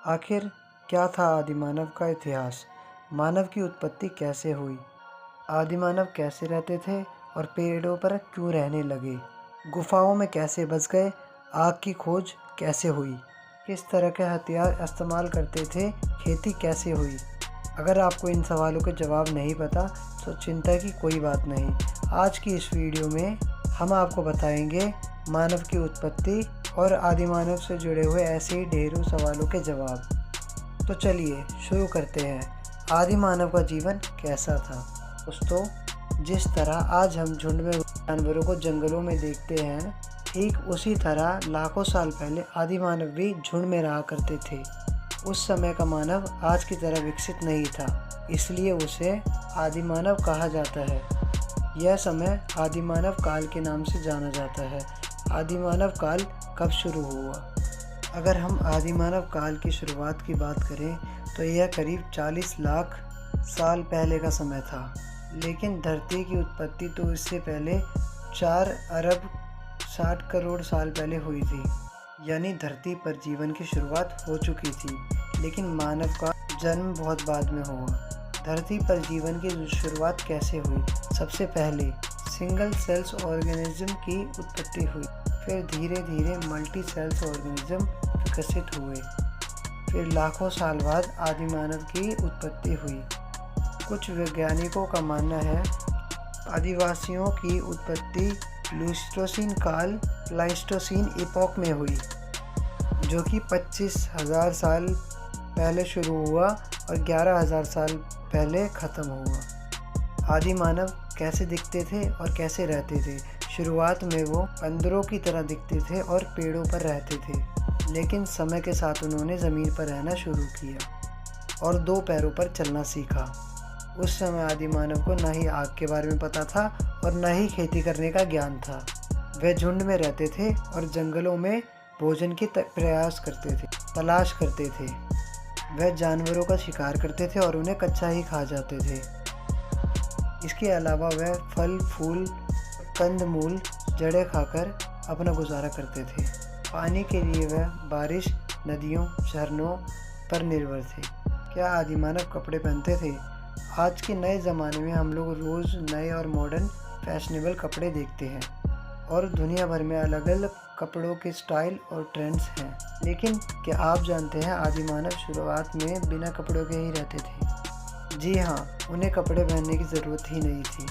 आखिर क्या था आदिमानव का इतिहास? मानव की उत्पत्ति कैसे हुई? आदिमानव कैसे रहते थे और पेड़ों पर क्यों रहने लगे? गुफाओं में कैसे बस गए? आग की खोज कैसे हुई? किस तरह के हथियार इस्तेमाल करते थे? खेती कैसे हुई? अगर आपको इन सवालों के जवाब नहीं पता तो चिंता की कोई बात नहीं। आज की इस वीडियो में हम आपको बताएंगे मानव की उत्पत्ति और आदिमानव से जुड़े हुए ऐसे ही ढेरों सवालों के जवाब। तो चलिए शुरू करते हैं। आदिमानव का जीवन कैसा था? दोस्तों, जिस तरह आज हम झुंड में जानवरों को जंगलों में देखते हैं, ठीक उसी तरह लाखों साल पहले आदिमानव भी झुंड में रहा करते थे। उस समय का मानव आज की तरह विकसित नहीं था, इसलिए उसे आदिमानव कहा जाता है। यह समय आदिमानव काल के नाम से जाना जाता है। आदिमानव काल कब शुरू हुआ? अगर हम आदिमानव काल की शुरुआत की बात करें तो यह करीब 40 लाख साल पहले का समय था, लेकिन धरती की उत्पत्ति तो इससे पहले 4 अरब 60 करोड़ साल पहले हुई थी। यानी धरती पर जीवन की शुरुआत हो चुकी थी, लेकिन मानव का जन्म बहुत बाद में हुआ। धरती पर जीवन की शुरुआत कैसे हुई? सबसे पहले सिंगल सेल्स ऑर्गेनिज्म की उत्पत्ति हुई, फिर धीरे धीरे मल्टी सेल्स ऑर्गेनिज्म विकसित हुए, फिर लाखों साल बाद आदिमानव की उत्पत्ति हुई। कुछ वैज्ञानिकों का मानना है आदिवासियों की उत्पत्ति प्लीस्टोसीन काल प्लाइस्टोसीन इपोक में हुई, जो कि 25,000 साल पहले शुरू हुआ और 11,000 साल पहले ख़त्म हुआ। आदिमानव कैसे दिखते थे और कैसे रहते थे? शुरुआत में वो बंदरों की तरह दिखते थे और पेड़ों पर रहते थे, लेकिन समय के साथ उन्होंने ज़मीन पर रहना शुरू किया और 2 पैरों पर चलना सीखा। उस समय आदिमानव को न ही आग के बारे में पता था और न ही खेती करने का ज्ञान था। वे झुंड में रहते थे और जंगलों में भोजन की तलाश करते थे। वह जानवरों का शिकार करते थे और उन्हें कच्चा ही खा जाते थे। इसके अलावा वह फल फूल कंदमूल जड़ें खाकर अपना गुजारा करते थे। पानी के लिए वह बारिश, नदियों, झरनों पर निर्भर थे। क्या आदिमानव कपड़े पहनते थे? आज के नए ज़माने में हम लोग रोज़ नए और मॉडर्न फैशनेबल कपड़े देखते हैं और दुनिया भर में अलग अलग कपड़ों के स्टाइल और ट्रेंड्स हैं, लेकिन क्या आप जानते हैं आदिमानव शुरुआत में बिना कपड़ों के ही रहते थे? जी हाँ, उन्हें कपड़े पहनने की ज़रूरत ही नहीं थी।